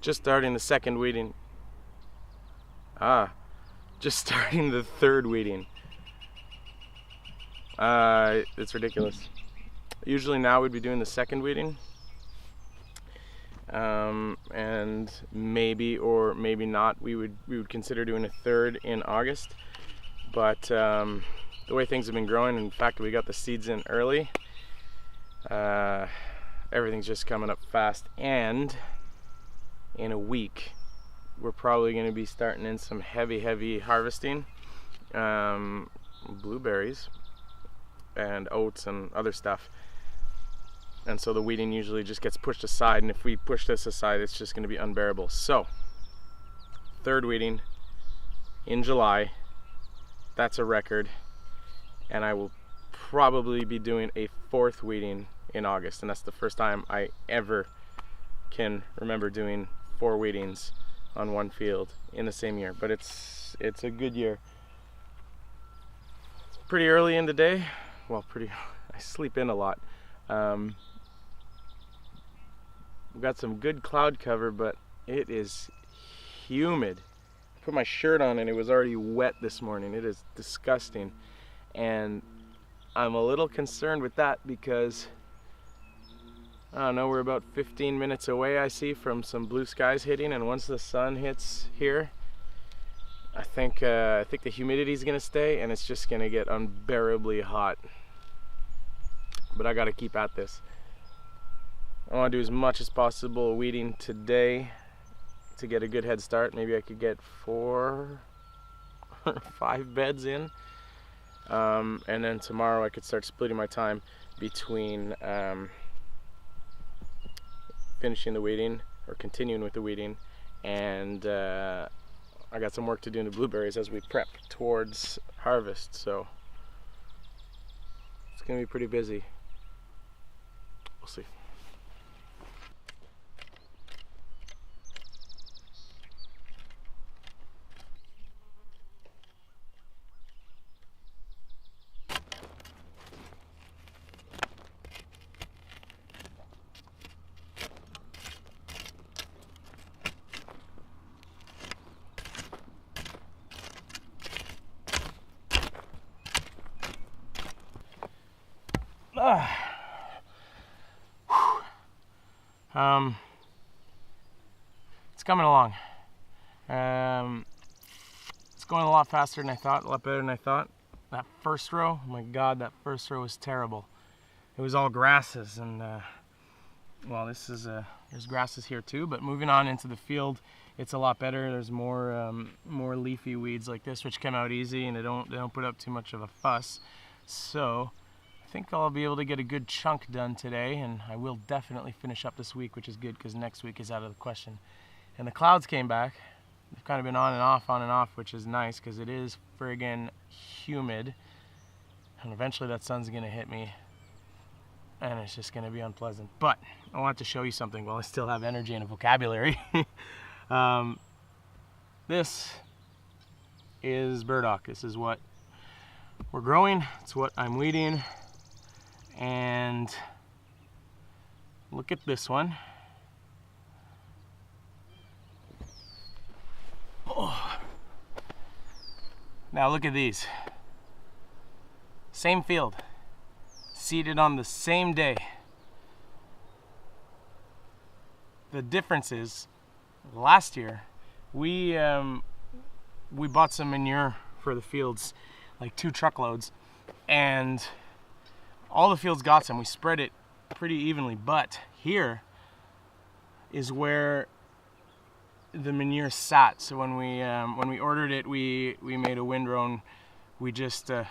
Just starting the second weeding. Just starting the third weeding. It's ridiculous. Usually now we'd be doing the second weeding. And maybe or maybe not we would consider doing a third in August. But the way things have been growing, in fact we got the seeds in early, everything's just coming up fast, and in a week we're probably going to be starting in some heavy harvesting, blueberries and oats and other stuff. And so the weeding usually just gets pushed aside, and if we push this aside, it's just going to be unbearable. So, third weeding in July, that's a record, and I will probably be doing a fourth weeding in August, and that's the first time I ever can remember doing 4 weedings on one field in the same year. But it's a good year. It's pretty early in the day. Well, I sleep in a lot. We've got some good cloud cover, but it is humid. I put my shirt on and it was already wet this morning. It is disgusting, and I'm a little concerned with that because I don't know, we're about 15 minutes away, I see, from some blue skies hitting, and once the sun hits here, I think the humidity is gonna stay, and it's just gonna get unbearably hot. But I gotta keep at this. I want to do as much as possible weeding today to get a good head start. Maybe I could get 4 or 5 beds in, and then tomorrow I could start splitting my time between finishing the weeding or continuing with the weeding, and I got some work to do in the blueberries as we prep towards harvest. So it's gonna be pretty busy. We'll see. It's coming along. It's going a lot faster than I thought, a lot better than I thought. That first row, oh my God, that first row was terrible. It was all grasses, and well, there's grasses here too, but moving on into the field, it's a lot better. There's more leafy weeds like this, which come out easy, and they don't put up too much of a fuss. So I think I'll be able to get a good chunk done today, and I will definitely finish up this week, which is good because next week is out of the question. And the clouds came back. They've kind of been on and off, which is nice because it is friggin' humid. And eventually that sun's gonna hit me, and it's just gonna be unpleasant. But I want to show you something while I still have energy and a vocabulary. This is burdock. This is what we're growing. It's what I'm weeding. And look at this one. Oh. Now look at these. Same field, seeded on the same day. The difference is, last year we bought some manure for the fields, like 2 truckloads, and all the fields got some. We spread it pretty evenly, but here is where the manure sat. So when we ordered it, we made a windrow, and we just a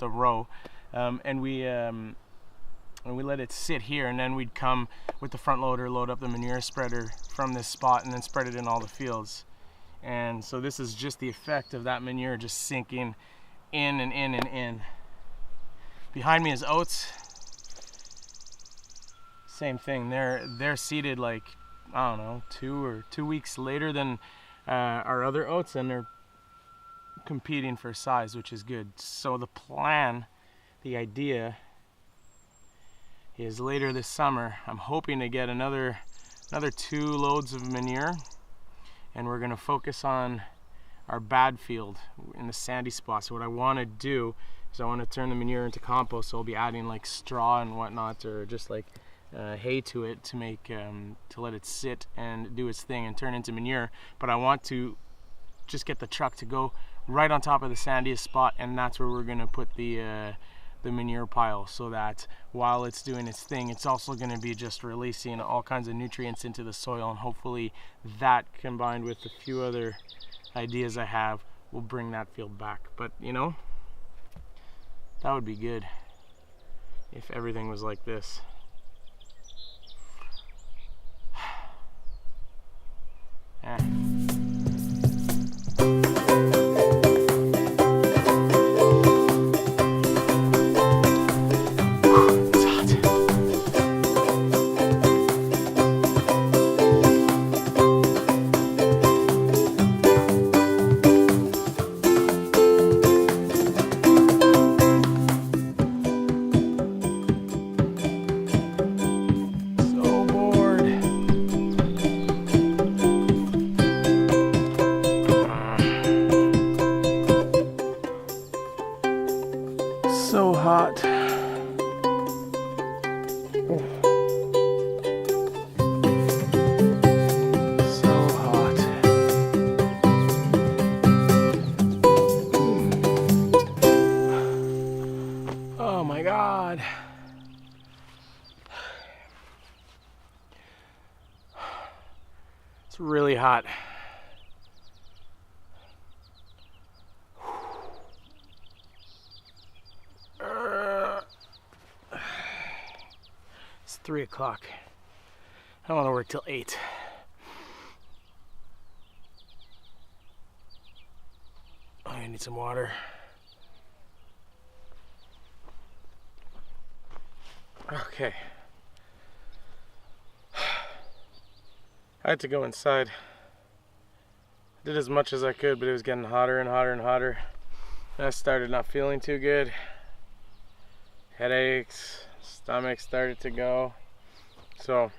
row, and we let it sit here, and then we'd come with the front loader, load up the manure spreader from this spot, and then spread it in all the fields. And so this is just the effect of that manure just sinking in and in and in. Behind me is oats. Same thing. They're seeded like, I don't know, 2 weeks later than our other oats, and they're competing for size, which is good. So the plan, the idea, is later this summer, I'm hoping to get another another 2 loads of manure, and we're gonna focus on our bad field in the sandy spot. So what I want to do is I want to turn the manure into compost. So I'll be adding like straw and whatnot, or just like hay to it to make to let it sit and do its thing and turn into manure. But I want to just get the truck to go right on top of the sandiest spot, and that's where we're gonna put the manure pile, so that while it's doing its thing, it's also going to be just releasing all kinds of nutrients into the soil, and hopefully that, combined with a few other ideas I have, will bring that field back. But you know, that would be good if everything was like this. So hot. So hot. Oh my God. It's really hot. It's 3 o'clock. I don't want to work till 8. I need some water. Okay. I had to go inside. I did as much as I could, but it was getting hotter and hotter and hotter. And I started not feeling too good. Headaches, stomach started to go. So,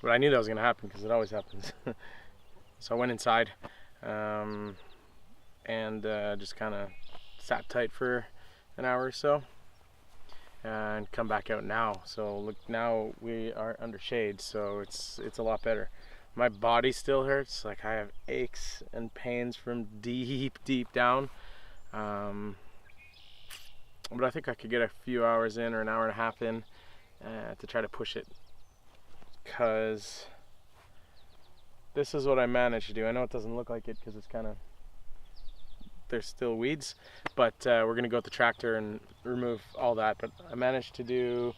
but I knew that was gonna happen because it always happens. So I went inside and just kind of sat tight for an hour or so, and come back out now. So look, now we are under shade, so it's a lot better. My body still hurts, like I have aches and pains from deep down. But I think I could get a few hours in, or an hour and a half in, to try to push it, because this is what I managed to do. I know it doesn't look like it because it's kind of, there's still weeds, but we're gonna go with the tractor and remove all that. But I managed to do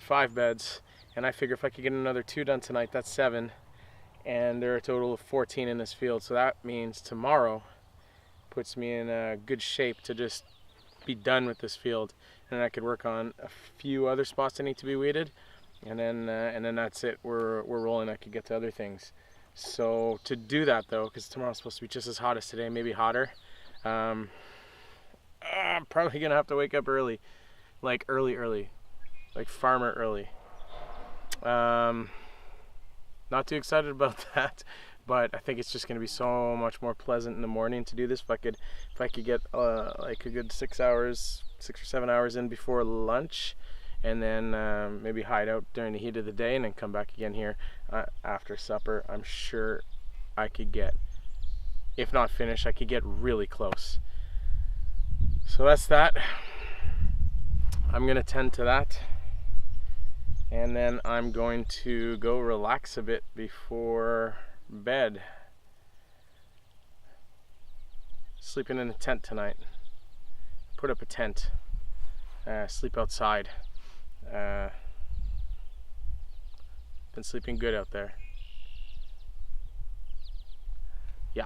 5 beds, and I figure if I could get another 2 done tonight, that's 7, and there are a total of 14 in this field. So that means tomorrow puts me in a good shape to just be done with this field, and I could work on a few other spots that need to be weeded, and then that's it. We're rolling. I could get to other things. So to do that though, because tomorrow's supposed to be just as hot as today, maybe hotter, I'm probably gonna have to wake up early, like early, like farmer early. Not too excited about that, but I think it's just going to be so much more pleasant in the morning to do this. If I could get like a good 6 or 7 hours in before lunch, and then maybe hide out during the heat of the day, and then come back again here after supper, I'm sure I could get, if not finish, I could get really close. So that's that. I'm going to tend to that, and then I'm going to go relax a bit before bed. Sleeping in a tent tonight. Put up a tent. Sleep outside. Been sleeping good out there. Yeah.